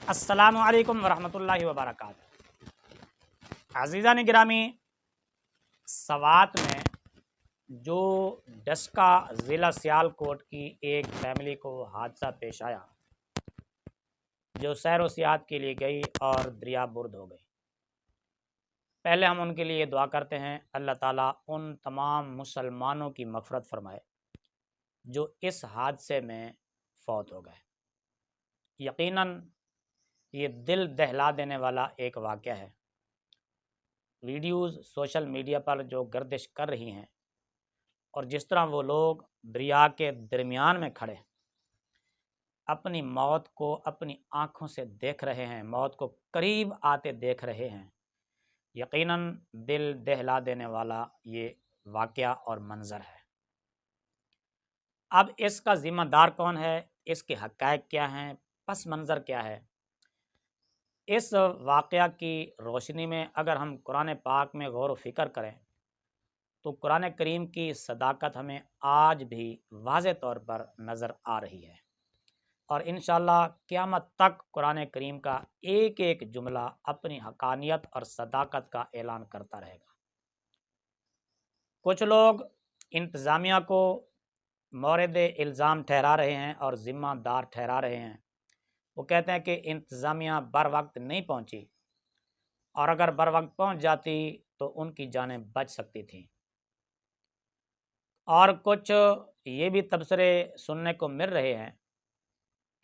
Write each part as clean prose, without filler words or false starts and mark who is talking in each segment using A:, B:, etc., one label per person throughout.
A: अस्सलामु अलैकुम वरहमतुल्लाहि वबरकातुहू। अज़ीज़ान गिरामी, सवात में जो डस्का ज़िला सियालकोट की एक फैमिली को हादसा पेश आया, जो सैर व सियाहत के लिए गई और दरिया बुर्द हो गई। पहले हम उनके लिए दुआ करते हैं, अल्लाह ताला उन तमाम मुसलमानों की मग़फ़िरत फ़रमाए जो इस हादसे में फ़ौत हो गए। यकीनन ये दिल दहला देने वाला एक वाक़या है। वीडियोज़ सोशल मीडिया पर जो गर्दिश कर रही हैं और जिस तरह वो लोग दरिया के दरमियान में खड़े अपनी मौत को अपनी आँखों से देख रहे हैं, मौत को करीब आते देख रहे हैं, यकीनन दिल दहला देने वाला ये वाक़या और मंज़र है। अब इसका ज़िम्मेदार कौन है, इसके हक़ाइक़ क्या हैं, पस मंज़र क्या है, इस वाक़या की रोशनी में अगर हम कुरान पाक में गौर व फ़िक्र करें तो कुरान करीम की सदाकत हमें आज भी वाज़ेह तौर पर नज़र आ रही है और इंशाअल्लाह क़यामत तक कुरान करीम का एक एक जुमला अपनी हक़ानियत और सदाकत का ऐलान करता रहेगा। कुछ लोग इंतज़ामिया को मौरिद इल्ज़ाम ठहरा रहे हैं और ज़िम्मेदार ठहरा रहे हैं। वो कहते हैं कि इंतज़ामिया बर वक्त नहीं पहुंची और अगर बर वक्त पहुंच जाती तो उनकी जानें बच सकती थीं। और कुछ ये भी तबसरे सुनने को मिल रहे हैं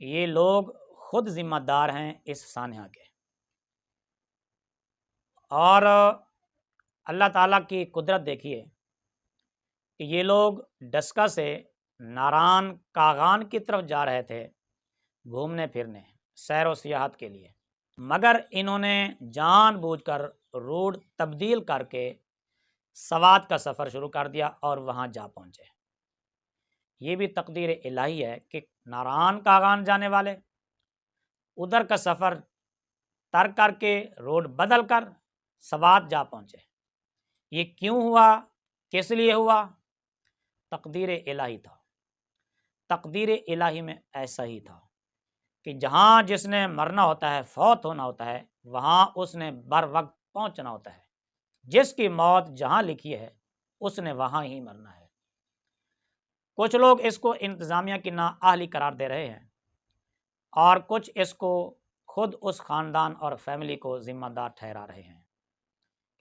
A: कि ये लोग खुद ज़िम्मेदार हैं इस सानहा के। और अल्लाह ताला की कुदरत देखिए कि ये लोग डस्का से नारान कागान की तरफ जा रहे थे घूमने फिरने, सैर व सियाहत के लिए, मगर इन्होंने जानबूझकर रूट तब्दील करके सवात का सफ़र शुरू कर दिया और वहाँ जा पहुँचे। ये भी तकदीर इलाही है कि नारान कागान जाने वाले उधर का सफ़र तर्क करके रोड बदल कर सवात जा पहुँचे। ये क्यों हुआ, किस लिए हुआ? तकदीर इलाही था। तकदीर इलाही में ऐसा ही था कि जहाँ जिसने मरना होता है, फौत होना होता है, वहाँ उसने बर वक्त पहुँचना होता है। जिसकी मौत जहाँ लिखी है उसने वहाँ ही मरना है। कुछ लोग इसको इंतज़ामिया की नाअहली करार दे रहे हैं और कुछ इसको खुद उस ख़ानदान और फैमिली को ज़िम्मेदार ठहरा रहे हैं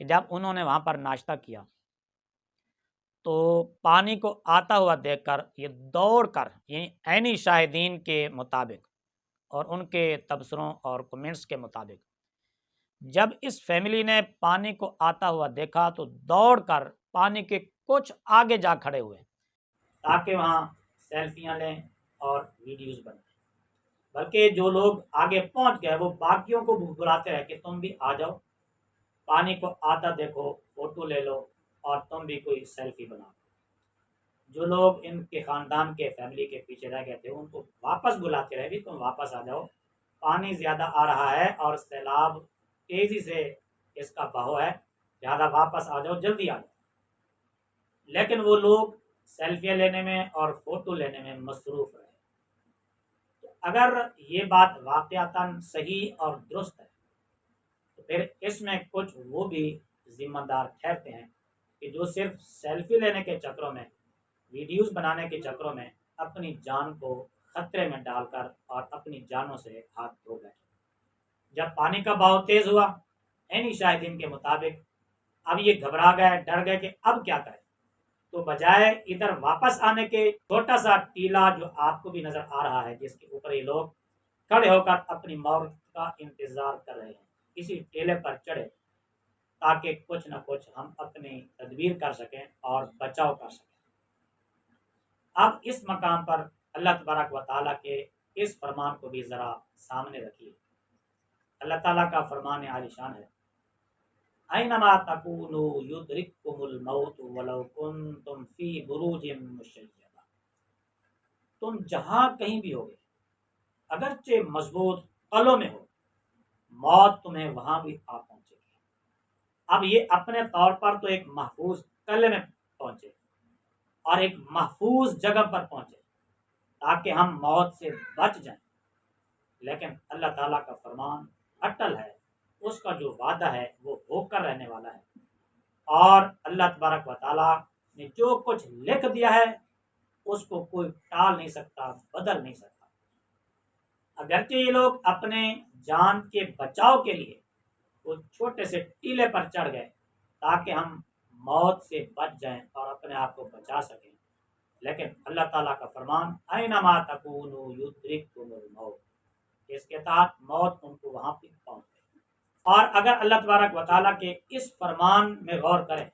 A: कि जब उन्होंने वहाँ पर नाश्ता किया तो पानी को आता हुआ देखकर ये दौड़कर, यानी ऐनी शाहिदीन के मुताबिक और उनके तबसरों और कमेंट्स के मुताबिक, जब इस फैमिली ने पानी को आता हुआ देखा तो दौड़कर पानी के कुछ आगे जा खड़े हुए ताकि वहाँ सेल्फियाँ लें और वीडियोज़ बनाएं। बल्कि जो लोग आगे पहुँच गए वो बाकियों को बुलाते रहे कि तुम भी आ जाओ, पानी को आता देखो, फ़ोटो ले लो और तुम भी कोई सेल्फी बनाओ। जो लोग इनके ख़ानदान के फैमिली के पीछे रह गए थे उनको वापस बुलाते रहे, भी तुम वापस आ जाओ, पानी ज़्यादा आ रहा है और सैलाब तेज़ी से इसका बहाव है, ज़्यादा वापस आ जाओ, जल्दी आ जाओ। लेकिन वो लोग सेल्फियाँ लेने में और फ़ोटो लेने में मसरूफ़ रहे। तो अगर ये बात वाक़यातन सही और दुरुस्त है तो फिर इसमें कुछ वो भी ज़िम्मेदार ठहरते हैं कि जो सिर्फ सेल्फी लेने के चक्करों में, वीडियोस बनाने के चक्करों में अपनी जान को खतरे में डालकर और अपनी जानों से हाथ धो बैठे। जब पानी का बहाव तेज हुआ, ऐनी शाहिदीन के मुताबिक, अब ये घबरा गए, डर गए कि अब क्या करें। तो बजाय इधर वापस आने के, छोटा सा टीला जो आपको भी नजर आ रहा है जिसके ऊपर ये लोग खड़े होकर अपनी मौत का इंतजार कर रहे हैं, इसी टीले पर चढ़े ताकि कुछ न कुछ हम अपनी तदबीर कर सकें और बचाव कर सकें। अब इस मकाम पर अल्लाह तबारक व तआला के इस फरमान को भी ज़रा सामने रखिए। अल्लाह ताला का फरमान आलिशान है, ऐनमा तकूनू युदरिकुमुल मौत वलौ कुन्तुम फी बुरूजिम मुशय्यदा। तुम जहाँ कहीं भी होगे, अगरचे मजबूत कलों में हो, मौत तुम्हें वहाँ भी आ पहुँचेगी। अब ये अपने तौर पर तो एक महफूज कले में पहुँचे और एक महफूज जगह पर पहुँचे ताकि हम मौत से बच जाएं, لیکن اللہ تعالیٰ کا فرمان اٹل ہے، اس کا جو وعدہ ہے وہ ہو کر رہنے والا ہے، اور اللہ تبارک و تعالیٰ نے جو کچھ لکھ دیا ہے اس کو کوئی ٹال نہیں سکتا، بدل نہیں سکتا۔ اگرچہ یہ لوگ اپنے جان کے بچاؤ کے لیے وہ چھوٹے سے ٹیلے پر چڑھ گئے تاکہ ہم موت سے بچ جائیں اور اپنے آپ کو بچا سکیں، لیکن اللہ تعالیٰ کا فرمان اینما تکونوا یدرککم الموت، اس کے تحت موت ان کو وہاں پہ پہنچ گئی۔ اور اگر اللہ تبارک و تعالیٰ کے اس فرمان میں غور کریں،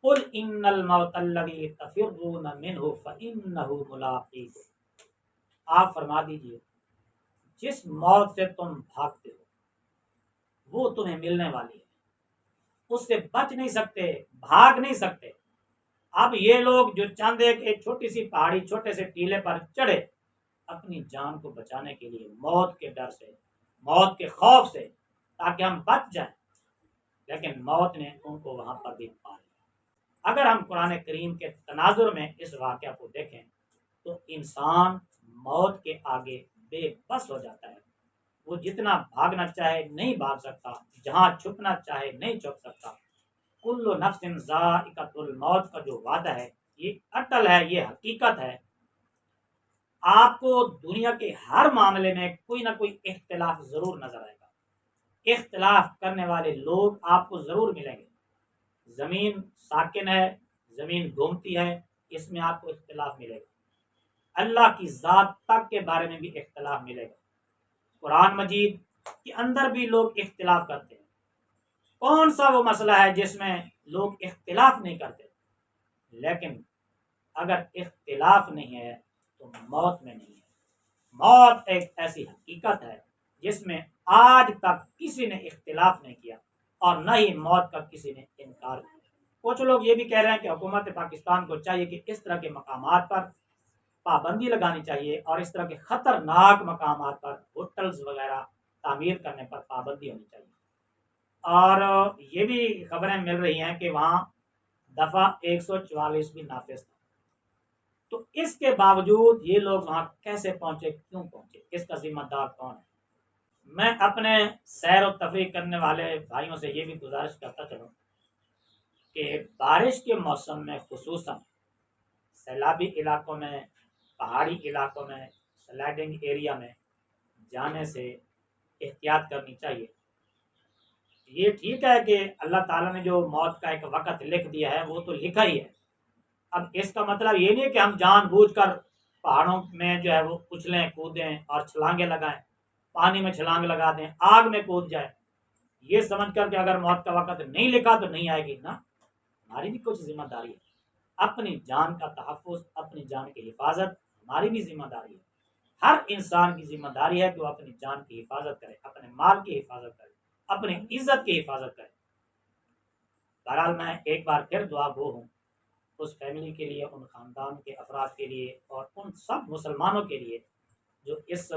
A: قل ان الموت الذی تفرون منہ فانہ ملاقیکم، آپ فرما دیجئے جس موت سے تم بھاگتے ہو وہ تمہیں ملنے والی ہے، اس سے بچ نہیں سکتے، بھاگ نہیں سکتے۔ اب یہ لوگ جو چند ایک چھوٹی سی پہاڑی چھوٹے سے ٹیلے پر چڑھے اپنی جان کو بچانے کے لیے، موت کے ڈر سے، موت کے خوف سے، تاکہ ہم بچ جائیں، لیکن موت نے ان کو وہاں پر بھی پا لیا۔ اگر ہم قرآن کریم کے تناظر میں اس واقعہ کو دیکھیں تو انسان موت کے آگے بے بس ہو جاتا ہے، وہ جتنا بھاگنا چاہے نہیں بھاگ سکتا، جہاں چھپنا چاہے نہیں چھپ سکتا۔ کل نفس ذائقۃ الموت کا جو وعدہ ہے یہ اٹل ہے، یہ حقیقت ہے۔ آپ کو دنیا کے ہر معاملے میں کوئی نہ کوئی اختلاف ضرور نظر آئے گا، اختلاف کرنے والے لوگ آپ کو ضرور ملیں گے۔ زمین ساکن ہے، زمین گھومتی ہے، اس میں آپ کو اختلاف ملے گا۔ اللہ کی ذات تک کے بارے میں بھی اختلاف ملے گا۔ قرآن مجید کے اندر بھی لوگ اختلاف کرتے ہیں۔ کون سا وہ مسئلہ ہے جس میں لوگ اختلاف نہیں کرتے؟ لیکن اگر اختلاف نہیں ہے تو موت میں نہیں ہے۔ موت ایک ایسی حقیقت ہے جس میں آج تک کسی نے اختلاف نہیں کیا اور نہ ہی موت کا کسی نے انکار کیا۔ کچھ لوگ یہ بھی کہہ رہے ہیں کہ حکومت پاکستان کو چاہیے کہ اس طرح کے مقامات پر پابندی لگانی چاہیے اور اس طرح کے خطرناک مقامات پر ہوٹلز وغیرہ تعمیر کرنے پر پابندی ہونی چاہیے۔ اور یہ بھی خبریں مل رہی ہیں کہ وہاں دفعہ 144 بھی نافذ تھا۔ تو اس کے باوجود یہ لوگ وہاں کیسے پہنچے، کیوں پہنچے، اس کا ذمہ دار کون ہے؟ میں اپنے سیر و تفریح کرنے والے بھائیوں سے یہ بھی گزارش کرتا چلوں کہ بارش کے موسم میں خصوصاً سیلابی علاقوں میں، پہاڑی علاقوں میں، سلائڈنگ ایریا میں جانے سے احتیاط کرنی چاہیے۔ یہ ٹھیک ہے کہ اللہ تعالیٰ نے جو موت کا ایک وقت لکھ دیا ہے وہ تو لکھا ہی ہے۔ اب اس کا مطلب یہ نہیں کہ ہم جان بوجھ کر پہاڑوں میں جو ہے وہ اچھلیں کودیں اور چھلانگیں لگائیں، پانی میں چھلانگ لگا دیں، آگ میں کود جائیں، یہ سمجھ کر کہ اگر موت کا وقت نہیں لکھا تو نہیں آئے گی۔ نا، ہماری بھی کچھ ذمہ داری ہے، اپنی جان کا تحفظ، اپنی جان کی حفاظت ہماری بھی ذمہ داری ہے۔ ہر انسان کی ذمہ داری ہے کہ وہ اپنی جان کی حفاظت کرے، اپنے مال کی حفاظت کرے، اپنی عزت کی حفاظت کرے۔ بہرحال میں ایک بار پھر دعا گو ہوں اس فیملی کے لیے، ان خاندان کے افراد کے لیے اور ان سب مسلمانوں کے لیے جو اس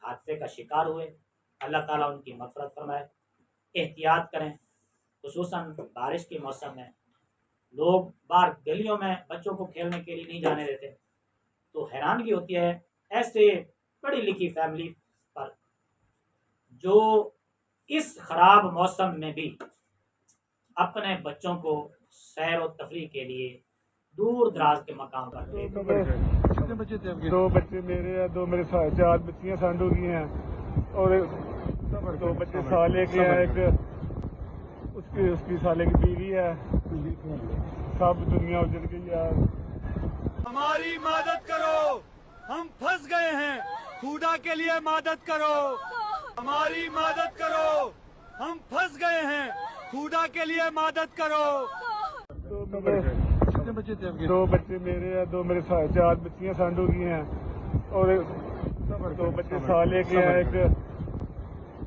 A: حادثے کا شکار ہوئے۔ اللہ تعالیٰ ان کی مغفرت فرمائے۔ احتیاط کریں، خصوصاً بارش کے موسم میں لوگ باہر گلیوں میں بچوں کو کھیلنے کے لیے نہیں جانے دیتے، تو حیرانگی ہوتی ہے ایسے پڑھی لکھی فیملی پر جو اس خراب موسم میں بھی اپنے بچوں کو سیر و تفریح کے لیے دور دراز کے مقام پر
B: دو بچے میرے ہیں، دو میرے چار بچیاں سانڈ ہو گئی ہیں اور دو بچے سالے کے ہیں، ایک اس کی سالے کی بیوی ہے، سب دنیا اجڑ گئی یار۔
C: ہماری مدد کرو، ہم پھنس گئے ہیں، خدا کے لیے مدد کرو، ہماری مدد کرو، ہم پھنس گئے ہیں، خدا کے لیے مدد کرو۔
B: دو بچے میرے ہیں، دو میرے چار بچیاں سانڈ ہو گئی ہیں اور دو بچے سالے کے ہیں، ایک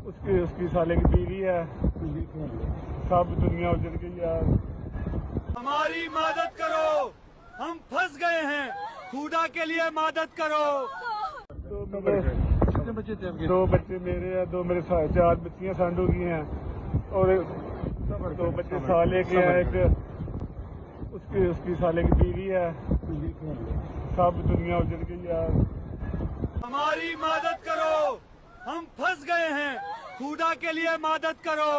B: اس کی سالے کی بیوی ہے، سب دنیا اجڑ گئی یار۔
C: ہماری مدد کرو، ہم پھنس گئے ہیں، خدا کے لیے مدد کرو۔
B: دو بچے میرے ہیں، دو میرے چار بچیاں سانڈ ہو گئی ہیں اور دو بچے سالے کے ہیں، ایک اس کی سالے کی بیوی ہے، سب دنیا اجڑ گئی یار۔
C: ہماری مدد کرو، हम फंस गए हैं खुदा के लिए मदद करो